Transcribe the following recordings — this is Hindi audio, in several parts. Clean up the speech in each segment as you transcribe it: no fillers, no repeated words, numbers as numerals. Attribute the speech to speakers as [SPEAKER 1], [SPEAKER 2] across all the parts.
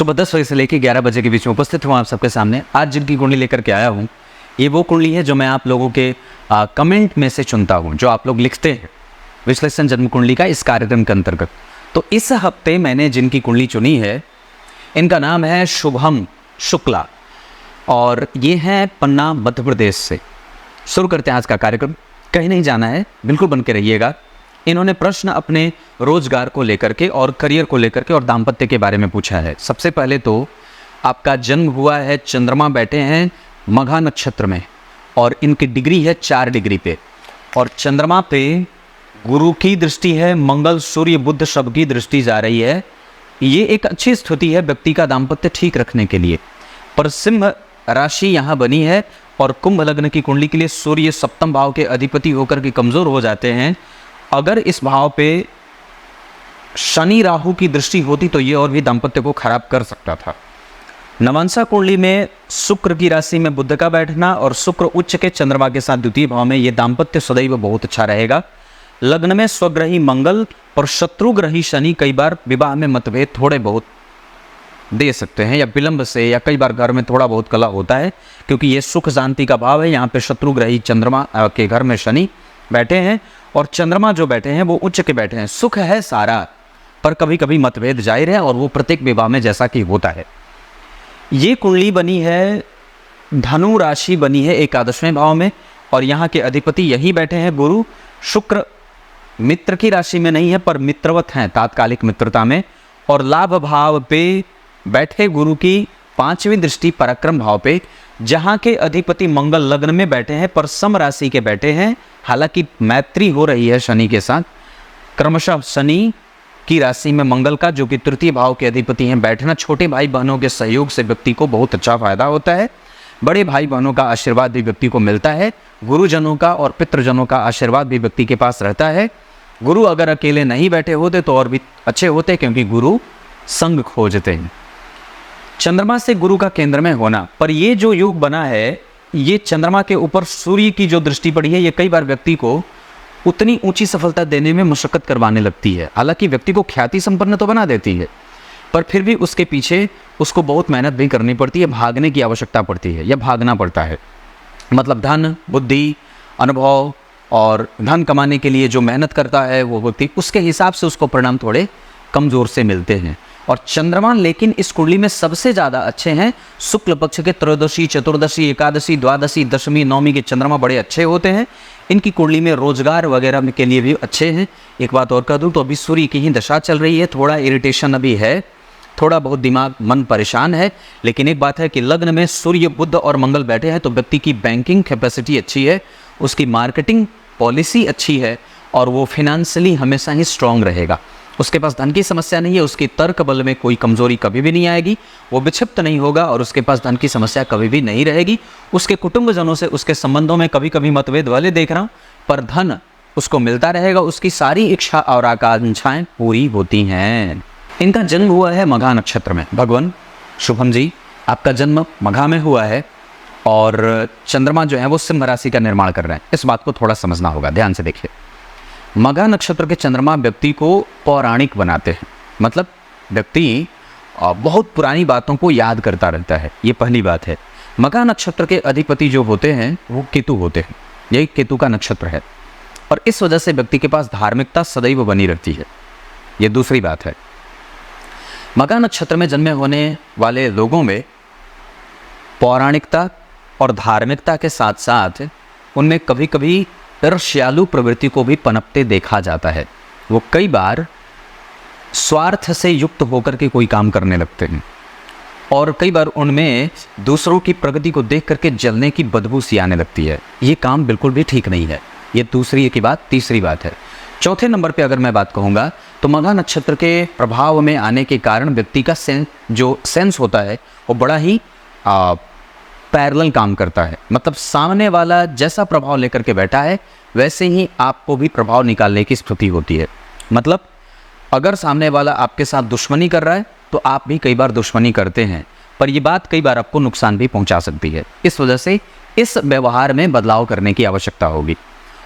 [SPEAKER 1] सुबह 10 बजे से लेकर 11 बजे के बीच में उपस्थित हूँ आप सबके सामने। आज जिनकी कुंडली लेकर के आया हूँ, ये वो कुंडली है जो मैं आप लोगों के कमेंट में से चुनता हूँ, जो आप लोग लिखते हैं विश्लेषण जन्म कुंडली का इस कार्यक्रम के अंतर्गत। तो इस हफ्ते मैंने जिनकी कुंडली चुनी है, इनका नाम है शुभम शुक्ला और ये हैं पन्ना मध्य प्रदेश से। शुरू करते हैं आज का कार्यक्रम। कहीं नहीं जाना है, बिल्कुल बन के रहिएगा। इन्होंने प्रश्न अपने रोजगार को लेकर के और करियर को लेकर के और दाम्पत्य के बारे में पूछा है। सबसे पहले तो आपका जन्म हुआ है, चंद्रमा बैठे हैं मघा नक्षत्र में और इनकी डिग्री है 4 डिग्री पे और चंद्रमा पे गुरु की दृष्टि है, मंगल सूर्य बुध सब की दृष्टि जा रही है। ये एक अच्छी स्थिति है व्यक्ति का दाम्पत्य ठीक रखने के लिए। पर सिंह राशि यहाँ बनी है और कुंभ लग्न की कुंडली के लिए सूर्य सप्तम भाव के अधिपति होकर के कमज़ोर हो जाते हैं। अगर इस भाव पे शनि राहु की दृष्टि होती तो ये और भी दाम्पत्य को खराब कर सकता था। नवांशा कुंडली में शुक्र की राशि में बुध का बैठना और शुक्र उच्च के चंद्रमा के साथ द्वितीय भाव में ये दाम्पत्य सदैव बहुत अच्छा रहेगा। लग्न में स्वग्रही मंगल और शत्रुग्रही शनि कई बार विवाह में मतभेद थोड़े बहुत दे सकते हैं या विलंब से, या कई बार घर में थोड़ा बहुत कलह होता है क्योंकि ये सुख शांति का भाव है। यहाँ पे शत्रुग्रही चंद्रमा के घर में शनि बैठे हैं और चंद्रमा जो बैठे हैं वो उच्च के बैठे हैं। सुख है सारा, पर कभी कभी मतभेद जाहिर है और वो प्रत्येक विवाह में जैसा कि होता है। ये कुंडली बनी है, धनु राशि बनी है 11वें भाव में और यहाँ के अधिपति यही बैठे हैं गुरु। शुक्र मित्र की राशि में नहीं है पर मित्रवत हैं तात्कालिक मित्रता में और लाभ भाव पे बैठे गुरु की 5वीं दृष्टि पराक्रम भाव पे, जहाँ के अधिपति मंगल लग्न में बैठे हैं पर सम राशि के बैठे हैं। हालांकि मैत्री हो रही है शनि के साथ। क्रमशः शनि की राशि में मंगल का, जो कि तृतीय भाव के अधिपति हैं, बैठना छोटे भाई बहनों के सहयोग से व्यक्ति को बहुत अच्छा फायदा होता है। बड़े भाई बहनों का आशीर्वाद भी व्यक्ति को मिलता है। गुरुजनों का और पितृजनों का आशीर्वाद भी व्यक्ति के पास रहता है। गुरु अगर अकेले नहीं बैठे होते तो और भी अच्छे होते, क्योंकि गुरु संग खोजते हैं। चंद्रमा से गुरु का केंद्र में होना, पर ये जो योग बना है, ये चंद्रमा के ऊपर सूर्य की जो दृष्टि पड़ी है, ये कई बार व्यक्ति को उतनी ऊंची सफलता देने में मशक्कत करवाने लगती है। हालांकि व्यक्ति को ख्याति संपन्न तो बना देती है, पर फिर भी उसके पीछे उसको बहुत मेहनत भी करनी पड़ती है, भागने की आवश्यकता पड़ती है या भागना पड़ता है। मतलब धन, बुद्धि, अनुभव और धन कमाने के लिए जो मेहनत करता है वो व्यक्ति, उसके हिसाब से उसको परिणाम थोड़े कमज़ोर से मिलते हैं। और चंद्रमा लेकिन इस कुंडली में सबसे ज़्यादा अच्छे हैं। शुक्ल पक्ष के त्रयोदशी, चतुर्दशी, एकादशी, द्वादशी, दशमी, नवमी के चंद्रमा बड़े अच्छे होते हैं। इनकी कुंडली में रोजगार वगैरह के लिए भी अच्छे हैं। एक बात और कह दूँ तो अभी सूर्य की ही दशा चल रही है, थोड़ा इरिटेशन अभी है, थोड़ा बहुत दिमाग मन परेशान है। लेकिन एक बात है कि लग्न में सूर्य बुध और मंगल बैठे हैं तो व्यक्ति की बैंकिंग कैपेसिटी अच्छी है, उसकी मार्केटिंग पॉलिसी अच्छी है और वो फिनेंशियली हमेशा ही स्ट्रांग रहेगा। उसके पास धन की समस्या नहीं है, उसकी तर्क बल में कोई कमजोरी कभी भी नहीं आएगी, वो विक्षिप्त नहीं होगा और उसके पास धन की समस्या कभी भी नहीं रहेगी। उसके कुटुंबजनों से उसके संबंधों में कभी कभी मतभेद वाले देख रहा हूँ, पर धन उसको मिलता रहेगा, उसकी सारी इच्छा और आकांक्षाएं पूरी होती हैं। इनका जन्म हुआ है मघा नक्षत्र में। भगवान शुभम जी, आपका जन्म मघा में हुआ है और चंद्रमा जो है वो सिंह राशि का निर्माण कर रहे हैं। इस बात को थोड़ा समझना होगा, ध्यान से देखिए। मघा नक्षत्र के चंद्रमा व्यक्ति को पौराणिक बनाते हैं, मतलब व्यक्ति बहुत पुरानी बातों को याद करता रहता है, ये पहली बात है। मघा नक्षत्र के अधिपति जो होते हैं वो केतु होते हैं, यही केतु का नक्षत्र है और इस वजह से व्यक्ति के पास धार्मिकता सदैव बनी रहती है, ये दूसरी बात है। मघा नक्षत्र में जन्मे होने वाले लोगों में पौराणिकता और धार्मिकता के साथ साथ उनमें कभी कभी ईर्ष्यालु प्रवृत्ति को भी पनपते देखा जाता है। वो कई बार स्वार्थ से युक्त होकर के कोई काम करने लगते हैं और कई बार उनमें दूसरों की प्रगति को देख करके जलने की बदबू सी आने लगती है। ये काम बिल्कुल भी ठीक नहीं है। ये दूसरी की बात। तीसरी बात है, चौथे नंबर पे अगर मैं बात कहूँगा तो मघा नक्षत्र के प्रभाव में आने के कारण व्यक्ति का सेंस होता है वो बड़ा ही पैरेलल काम करता है। मतलब सामने वाला जैसा प्रभाव लेकर के बैठा है वैसे ही आपको भी प्रभाव निकालने की स्थिति होती है। मतलब अगर सामने वाला आपके साथ दुश्मनी कर रहा है तो आप भी कई बार दुश्मनी करते हैं, पर यह बात कई बार आपको नुकसान भी पहुंचा सकती है। इस वजह से इस व्यवहार में बदलाव करने की आवश्यकता होगी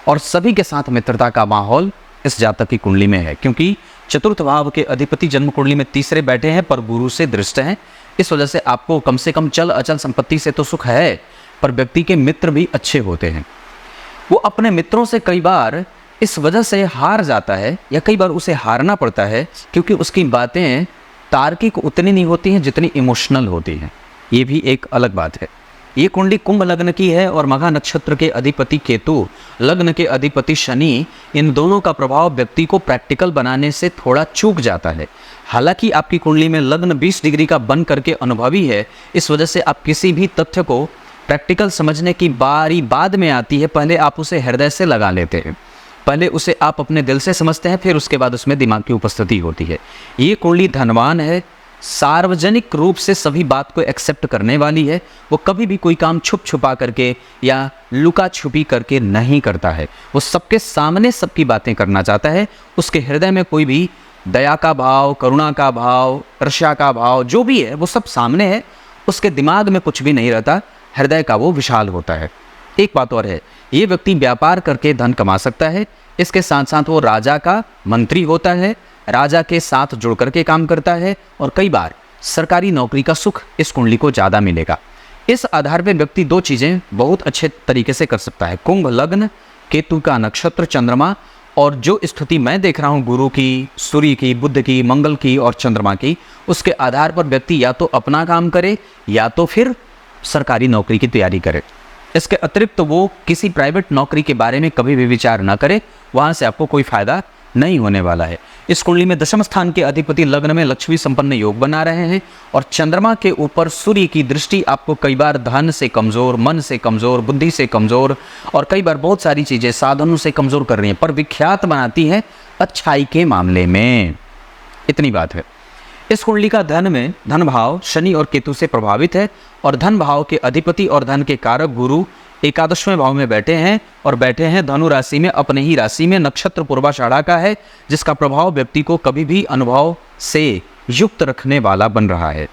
[SPEAKER 1] और सभी के साथ मित्रता का माहौल इस जातक की कुंडली में है, क्योंकि चतुर्थ भाव के अधिपति जन्म कुंडली में तीसरे बैठे हैं पर गुरु से दृष्ट हैं। इस वजह से आपको कम से कम चल अचल संपत्ति से तो सुख है, पर व्यक्ति के मित्र भी अच्छे होते हैं। वो अपने मित्रों से कई बार इस वजह से हार जाता है या कई बार उसे हारना पड़ता है क्योंकि उसकी बातें तार्किक उतनी नहीं होती हैं जितनी इमोशनल होती हैं। ये भी एक अलग बात है। ये कुंडली कुंभ लग्न की है और मघा नक्षत्र के अधिपति केतु, लग्न के अधिपति शनि, इन दोनों का प्रभाव व्यक्ति को प्रैक्टिकल बनाने से थोड़ा चूक जाता है। हालांकि आपकी कुंडली में लग्न 20 डिग्री का बन करके अनुभवी है, इस वजह से आप किसी भी तथ्य को प्रैक्टिकल समझने की बारी बाद में आती है। पहले आप उसे हृदय से लगा लेते हैं, पहले उसे आप अपने दिल से समझते हैं, फिर उसके बाद उसमें दिमाग की उपस्थिति होती है। ये कुंडली धनवान है, सार्वजनिक रूप से सभी बात को एक्सेप्ट करने वाली है। वो कभी भी कोई काम छुप छुपा करके या लुका छुपी करके नहीं करता है। वो सबके सामने सबकी बातें करना चाहता है। उसके हृदय में कोई भी दया का भाव, करुणा का भाव, ईर्ष्या का भाव जो भी है वो सब सामने है। उसके दिमाग में कुछ भी नहीं रहता, हृदय का वो विशाल होता है। एक बात और है, ये व्यक्ति व्यापार करके धन कमा सकता है। इसके साथ साथ वो राजा का मंत्री होता है, राजा के साथ जुड़ करके काम करता है और कई बार सरकारी नौकरी का सुख इस कुंडली को ज़्यादा मिलेगा। इस आधार पर व्यक्ति दो चीज़ें बहुत अच्छे तरीके से कर सकता है, कुंभ लग्न, केतु का नक्षत्र, चंद्रमा, और जो स्थिति मैं देख रहा हूँ गुरु की, सूर्य की, बुध की, मंगल की और चंद्रमा की, उसके आधार पर व्यक्ति या तो अपना काम करे या तो फिर सरकारी नौकरी की तैयारी करे। इसके अतिरिक्त वो किसी प्राइवेट नौकरी के बारे में कभी भी विचार ना करे, वहाँ से आपको कोई फायदा नहीं होने वाला है। इस कुंडली में दशम स्थान के अधिपति लग्न में लक्ष्मी संपन्न योग बना रहे हैं और चंद्रमा के ऊपर सूर्य की दृष्टि आपको कई बार धन से कमज़ोर, मन से कमज़ोर, बुद्धि से कमज़ोर और कई बार बहुत सारी चीज़ें साधनों से कमज़ोर कर रही हैं, पर विख्यात बनाती है अच्छाई के मामले में। इतनी बात है। इस कुंडली का धन में धन भाव शनि और केतु से प्रभावित है और धन भाव के अधिपति और धन के कारक गुरु एकादशवें भाव में बैठे हैं और बैठे हैं धनु राशि में, अपने ही राशि में। नक्षत्र पूर्वाषाढ़ा का है जिसका प्रभाव व्यक्ति को कभी भी अनुभव से युक्त रखने वाला बन रहा है।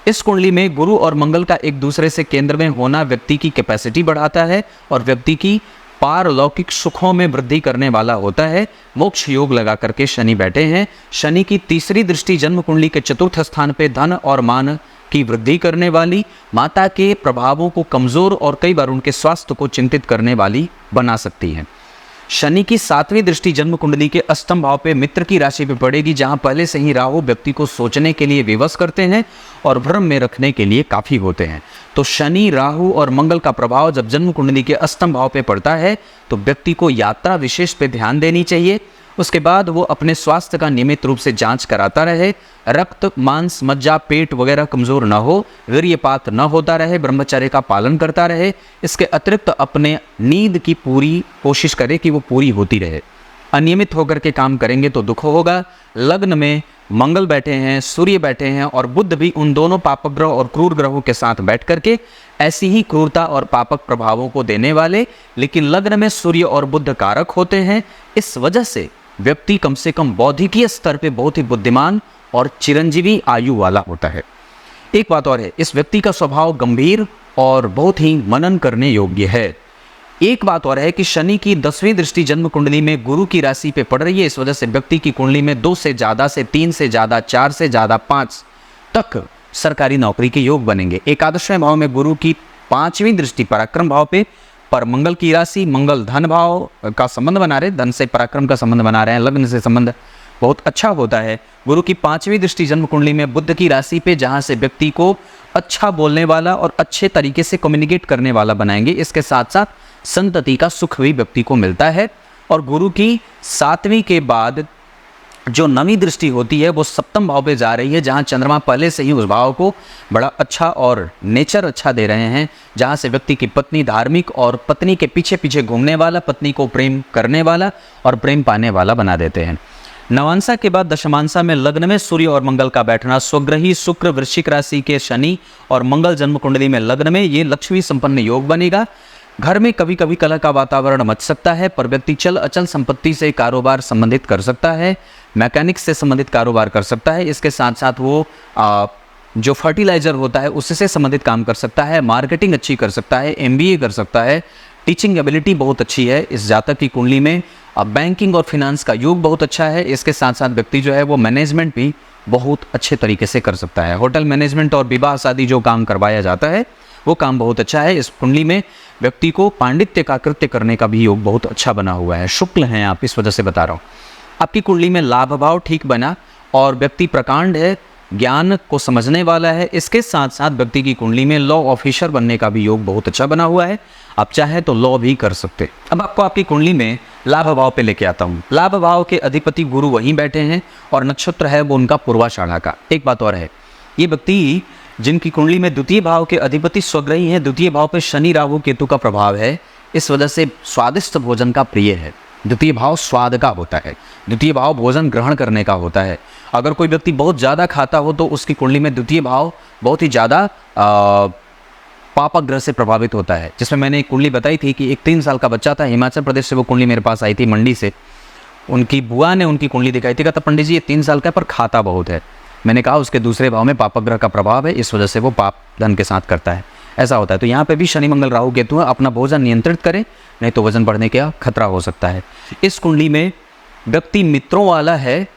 [SPEAKER 1] इस कुंडली में गुरु और मंगल का एक दूसरे से केंद्र में होना व्यक्ति की कैपेसिटी बढ़ाता है और व्यक्ति की पारलौकिक सुखों में वृद्धि करने वाला होता है। मोक्ष योग लगा करके शनि बैठे हैं। शनि की तीसरी दृष्टि जन्म कुंडली के चतुर्थ स्थान पे धन और मान की वृद्धि करने वाली, माता के प्रभावों को कमज़ोर और कई बार उनके स्वास्थ्य को चिंतित करने वाली बना सकती है। शनि की सातवीं दृष्टि जन्म कुंडली के अष्टम भाव पे मित्र की राशि पे पड़ेगी, जहां पहले से ही राहु व्यक्ति को सोचने के लिए विवश करते हैं और भ्रम में रखने के लिए काफ़ी होते हैं। तो शनि, राहु और मंगल का प्रभाव जब जन्म कुंडली के अष्टम भाव पे पड़ता है तो व्यक्ति को यात्रा विशेष पे ध्यान देनी चाहिए। उसके बाद वो अपने स्वास्थ्य का नियमित रूप से जांच कराता रहे, रक्त, मांस, मज्जा, पेट वगैरह कमज़ोर न हो, वीर्यपात न होता रहे, ब्रह्मचर्य का पालन करता रहे। इसके अतिरिक्त अपने नींद की पूरी कोशिश करे कि वो पूरी होती रहे। अनियमित होकर के काम करेंगे तो दुख होगा। लग्न में मंगल बैठे हैं, सूर्य बैठे हैं और बुध भी उन दोनों पापक ग्रह और क्रूर ग्रहों के साथ बैठ करके ऐसी ही क्रूरता और पापक प्रभावों को देने वाले, लेकिन लग्न में सूर्य और बुध कारक होते हैं। इस वजह से व्यक्ति कम से कम बौद्धिकीय स्तर पे बहुत ही बुद्धिमान और चिरंजीवी आयु वाला होता है। एक बात और है, इस व्यक्ति का स्वभाव गंभीर और बहुत ही मनन करने योग्य है। एक बात और है कि शनि की 10वीं दृष्टि जन्म कुंडली में गुरु की राशि पे पड़ रही है। इस वजह से व्यक्ति की कुंडली में 2 से ज़्यादा से 3 से ज़्यादा 4 से ज़्यादा 5 तक सरकारी नौकरी के योग बनेंगे। एकादशवें भाव में गुरु की 5वीं दृष्टि पराक्रम भाव पे पर मंगल की राशि, मंगल धन भाव का संबंध बना रहे, धन से पराक्रम का संबंध बना रहे हैं, लग्न से संबंध बहुत अच्छा होता है। गुरु की 5वीं दृष्टि जन्म कुंडली में बुध की राशि पे, जहाँ से व्यक्ति को अच्छा बोलने वाला और अच्छे तरीके से कम्युनिकेट करने वाला बनाएंगे। इसके साथ साथ संतति का सुख भी व्यक्ति को मिलता है। और गुरु की 7वीं के बाद जो 9वीं दृष्टि होती है वो सप्तम भाव पे जा रही है, जहाँ चंद्रमा पहले से ही उस भाव को बड़ा अच्छा और नेचर अच्छा दे रहे हैं, जहाँ से व्यक्ति की पत्नी धार्मिक और पत्नी के पीछे पीछे घूमने वाला, पत्नी को प्रेम करने वाला और प्रेम पाने वाला बना देते हैं। नवांशा के बाद दशमांशा में लग्न में सूर्य और मंगल का बैठना, स्वग्रही शुक्र वृश्चिक राशि के शनि और मंगल जन्म कुंडली में लग्न में, ये लक्ष्मी संपन्न योग बनेगा। घर में कभी कभी कलह का वातावरण मच सकता है, पर व्यक्ति चल अचल संपत्ति से कारोबार संबंधित कर सकता है, मैकेनिक्स से संबंधित कारोबार कर सकता है। इसके साथ साथ वो जो फर्टिलाइजर होता है उससे संबंधित काम कर सकता है, मार्केटिंग अच्छी कर सकता है, MBA कर सकता है। टीचिंग एबिलिटी बहुत अच्छी है इस जातक की कुंडली में। बैंकिंग और फिनेंस का योग बहुत अच्छा है। इसके साथ साथ व्यक्ति जो है वो मैनेजमेंट भी बहुत अच्छे तरीके से कर सकता है। होटल मैनेजमेंट और विवाह शादी जो काम करवाया जाता है वो काम बहुत अच्छा है। इस कुंडली में व्यक्ति को पांडित्य का कृत्य करने का भी योग बहुत अच्छा बना हुआ है। शुक्ल हैं आप, इस वजह से बता रहा हूँ। आपकी कुंडली में लाभ भाव ठीक बना और व्यक्ति प्रकांड है, ज्ञान को समझने वाला है। इसके साथ साथ व्यक्ति की कुंडली में लॉ ऑफिसर बनने का भी योग बहुत अच्छा बना हुआ है। आप चाहे तो लॉ भी कर सकते। अब आपको आपकी कुंडली में लाभ भाव पे लेके आता हूँ। लाभ भाव के अधिपति गुरु वहीं बैठे हैं और नक्षत्र है वो उनका पूर्वाषाढ़ा का। एक बात और है, ये व्यक्ति जिनकी कुंडली में द्वितीय भाव के अधिपति स्वग्रही हैं, द्वितीय भाव पे शनि राहु केतु का प्रभाव है, इस वजह से स्वादिष्ट भोजन का प्रिय है। द्वितीय भाव स्वाद का होता है, द्वितीय भाव भोजन ग्रहण करने का होता है। अगर कोई व्यक्ति बहुत ज़्यादा खाता हो तो उसकी कुंडली में द्वितीय भाव बहुत ही ज़्यादा पापग्रह से प्रभावित होता है। जिसमें मैंने एक कुंडली बताई थी कि एक 3 साल का बच्चा था, हिमाचल प्रदेश से वो कुंडली मेरे पास आई थी मंडी से। उनकी बुआ ने उनकी कुंडली दिखाई थी, कहता पंडित जी ये 3 साल का है पर खाता बहुत है। मैंने कहा उसके दूसरे भाव में पापग्रह का प्रभाव है, इस वजह से वो पाप धन के साथ करता है, ऐसा होता है। तो यहाँ पे भी शनि मंगल राहु केतु है, अपना भोजन नियंत्रित करें, नहीं तो वजन बढ़ने का खतरा हो सकता है। इस कुंडली में व्यक्ति मित्रों वाला है,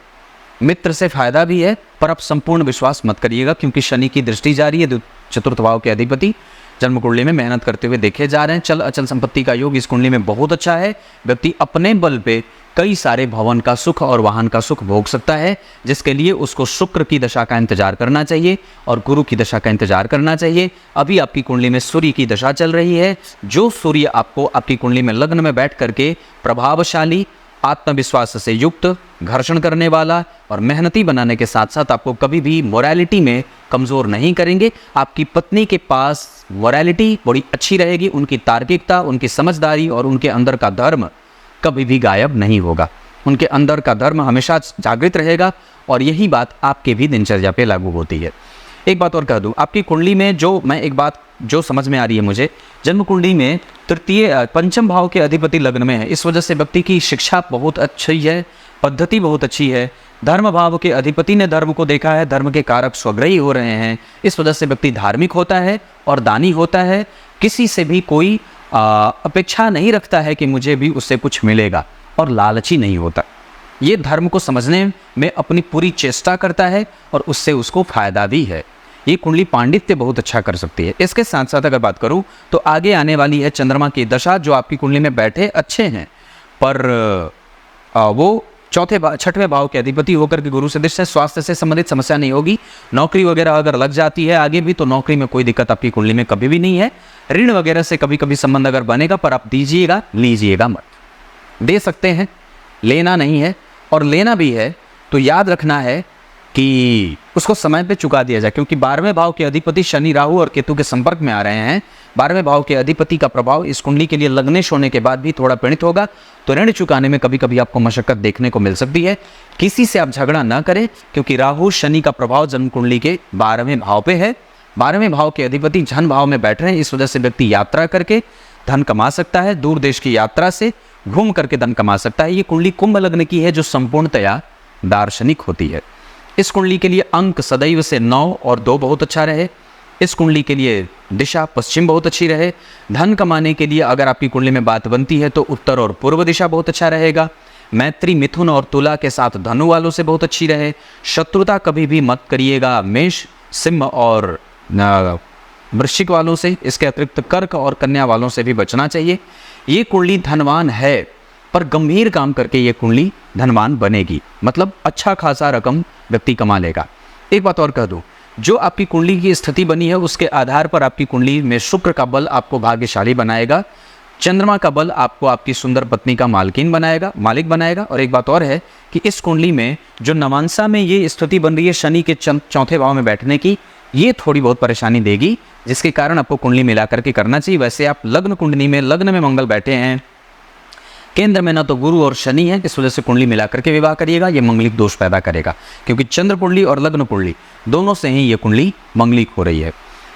[SPEAKER 1] मित्र से फायदा भी है, पर आप संपूर्ण विश्वास मत करिएगा क्योंकि शनि की दृष्टि जा रही है। चतुर्थ भाव के अधिपति जन्म कुंडली में मेहनत करते हुए देखे जा रहे हैं। चल अचल संपत्ति का योग इस कुंडली में बहुत अच्छा है। व्यक्ति अपने बल पे कई सारे भवन का सुख और वाहन का सुख भोग सकता है, जिसके लिए उसको शुक्र की दशा का इंतजार करना चाहिए और गुरु की दशा का इंतजार करना चाहिए। अभी आपकी कुंडली में सूर्य की दशा चल रही है, जो सूर्य आपको आपकी कुंडली में लग्न में बैठ करके प्रभावशाली, आत्मविश्वास से युक्त, घर्षण करने वाला और मेहनती बनाने के साथ साथ आपको कभी भी मोरालिटी में कमज़ोर नहीं करेंगे। आपकी पत्नी के पास मोरालिटी बड़ी अच्छी रहेगी, उनकी तार्किकता, उनकी समझदारी और उनके अंदर का धर्म कभी भी गायब नहीं होगा। उनके अंदर का धर्म हमेशा जागृत रहेगा और यही बात आपके भी दिनचर्या पे लागू होती है। एक बात और कह दूं, आपकी कुंडली में एक बात जो समझ में आ रही है मुझे, जन्म कुंडली में पंचम भाव के अधिपति लग्न में है, इस वजह से व्यक्ति की शिक्षा बहुत अच्छी है, पद्धति बहुत अच्छी है। धर्म भाव के अधिपति ने धर्म को देखा है, धर्म के कारक स्वग्रही हो रहे हैं, इस वजह से व्यक्ति धार्मिक होता है और दानी होता है। किसी से भी कोई अपेक्षा नहीं रखता है कि मुझे भी उससे कुछ मिलेगा और लालची नहीं होता। ये धर्म को समझने में अपनी पूरी चेष्टा करता है और उससे उसको फायदा भी है। ये कुंडली पांडित्य बहुत अच्छा कर सकती है। इसके साथ साथ अगर बात करूं तो आगे आने वाली है चंद्रमा की दशा, जो आपकी कुंडली में बैठे अच्छे हैं पर वो छठवें भाव के अधिपति होकर के गुरु सदृश है। स्वास्थ्य से संबंधित समस्या नहीं होगी। नौकरी वगैरह अगर लग जाती है आगे भी तो नौकरी में कोई दिक्कत आपकी कुंडली में कभी भी नहीं है। ऋण वगैरह से कभी कभी संबंध अगर बनेगा, पर आप दीजिएगा, लीजिएगा मत। दे सकते हैं, लेना नहीं है, और लेना भी है तो याद रखना है कि उसको समय पे चुका दिया जाए, क्योंकि 12वें भाव के अधिपति शनि राहु और केतु के संपर्क में आ रहे हैं। 12वें भाव के अधिपति का प्रभाव इस कुंडली के लिए लग्नेश होने के बाद भी थोड़ा पीड़ित होगा, तो ऋण चुकाने में कभी कभी आपको मशक्कत देखने को मिल सकती है। किसी से आप झगड़ा ना करें, क्योंकि राहु शनि का प्रभाव जन्म कुंडली के 12वें भाव पे है। 12वें भाव के अधिपति धन भाव में बैठ रहे हैं, इस वजह से व्यक्ति यात्रा करके धन कमा सकता है। दूर देश की यात्रा से घूम करके धन कमा सकता है। ये कुंडली कुंभ लग्न की है, जो संपूर्णतया दार्शनिक होती है। इस कुंडली के लिए अंक सदैव से 9 और 2 बहुत अच्छा रहे। इस कुंडली के लिए दिशा पश्चिम बहुत अच्छी रहे। धन कमाने के लिए अगर आपकी कुंडली में बात बनती है तो उत्तर और पूर्व दिशा बहुत अच्छा रहेगा। मैत्री, मिथुन और तुला के साथ धनु वालों से बहुत अच्छी रहे। शत्रुता कभी भी मत करिएगा मेष, सिंह और वृश्चिक वालों से। इसके अतिरिक्त कर्क और कन्या वालों से भी बचना चाहिए। ये कुंडली धनवान है, पर गंभीर काम करके ये कुंडली धनवान बनेगी, मतलब अच्छा खासा रकम व्यक्ति कमा लेगा। एक बात और कह दूं, जो आपकी कुंडली की स्थिति बनी है उसके आधार पर आपकी कुंडली में शुक्र का बल आपको भाग्यशाली बनाएगा। चंद्रमा का बल आपको आपकी सुंदर पत्नी का मालिक बनाएगा। और एक बात और है कि इस कुंडली में जो नवांसा में ये स्थिति बन रही है शनि के चौथे भाव में बैठने की, ये थोड़ी बहुत परेशानी देगी, जिसके कारण आपको कुंडली मिला करके करना चाहिए। वैसे आप लग्न कुंडली में लग्न में मंगल बैठे हैं, केंद्र में ना तो गुरु और शनि है, इस वजह से कुंडली मिला करके विवाह करिएगा, ये मंगलिक दोष पैदा करेगा, क्योंकि चंद्र कुंडली और लग्न कुंडली दोनों से ही ये कुंडली मंगलिक हो रही है।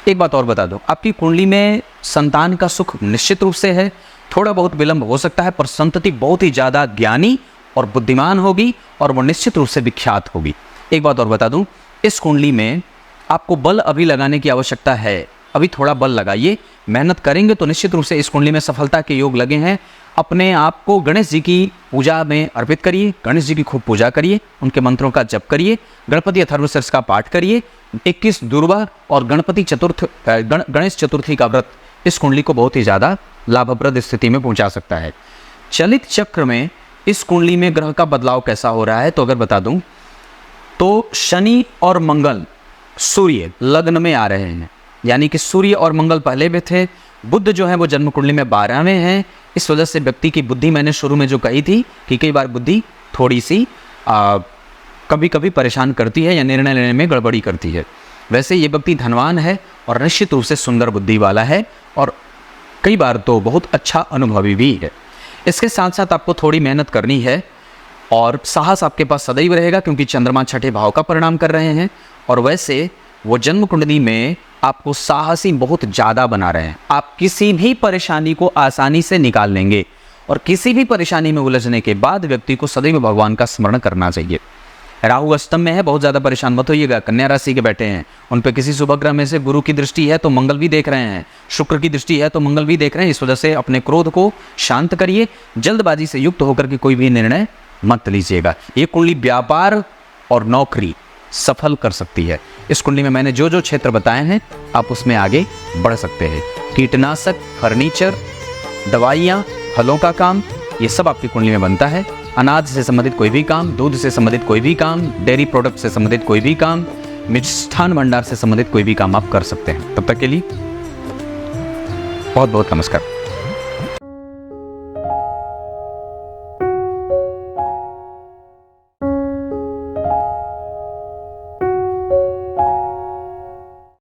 [SPEAKER 1] एक बात और बता दो, आपकी कुंडली में संतान का सुख निश्चित रूप से है, थोड़ा बहुत विलंब हो सकता है, पर संतति बहुत ही ज़्यादा ज्ञानी और बुद्धिमान होगी और वो निश्चित रूप से विख्यात होगी। एक बात और बता दूं, इस कुंडली में आपको बल अभी लगाने की आवश्यकता है। अभी थोड़ा बल लगाइए, मेहनत करेंगे तो निश्चित रूप से इस कुंडली में सफलता के योग लगे हैं। अपने आप को गणेश जी की पूजा में अर्पित करिए, गणेश जी की खूब पूजा करिए, उनके मंत्रों का जप करिए, गणपति अथर्वशीर्ष का पाठ करिए, 21 दुर्वा और गणेश चतुर्थी का व्रत इस कुंडली को बहुत ही ज़्यादा लाभप्रद स्थिति में पहुंचा सकता है। चलित चक्र में इस कुंडली में ग्रह का बदलाव कैसा हो रहा है, तो अगर बता दूं तो शनि और मंगल सूर्य लग्न में आ रहे हैं, यानी कि सूर्य और मंगल पहले में थे। बुध जो है वो जन्म कुंडली में 12वें हैं। इस वजह से व्यक्ति की बुद्धि, मैंने शुरू में जो कही थी कि कई बार बुद्धि थोड़ी सी कभी कभी परेशान करती है या निर्णय लेने में गड़बड़ी करती है। वैसे ये व्यक्ति धनवान है और निश्चित रूप से सुंदर बुद्धि वाला है और कई बार तो बहुत अच्छा अनुभवी भी है। इसके साथ साथ आपको थोड़ी मेहनत करनी है और साहस आपके पास सदैव रहेगा, क्योंकि चंद्रमा छठे भाव का परिणाम कर रहे हैं और वैसे वो जन्म कुंडली में आपको साहसी बहुत ज़्यादा बना रहे हैं। आप किसी भी परेशानी को आसानी से निकाल लेंगे और किसी भी परेशानी में उलझने के बाद व्यक्ति को सदैव भगवान का स्मरण करना चाहिए। राहु अष्टम में है, बहुत ज़्यादा परेशान मत होइएगा। कन्या राशि के बैठे हैं, उन पर किसी शुभ ग्रह में से गुरु की दृष्टि है तो मंगल भी देख रहे हैं, शुक्र की दृष्टि है तो मंगल भी देख रहे हैं। इस वजह से अपने क्रोध को शांत करिए, जल्दबाजी से युक्त होकर के कोई भी निर्णय मत लीजिएगा। ये कुंडली व्यापार और नौकरी सफल कर सकती है। इस कुंडली में मैंने जो जो क्षेत्र बताए हैं आप उसमें आगे बढ़ सकते हैं। कीटनाशक, फर्नीचर, दवाइयाँ, फलों का काम, ये सब आपकी कुंडली में बनता है। अनाज से संबंधित कोई भी काम, दूध से संबंधित कोई भी काम, डेयरी प्रोडक्ट से संबंधित कोई भी काम, मिष्ठान भंडार से संबंधित कोई भी काम आप कर सकते हैं। तब तक के लिए बहुत बहुत नमस्कार।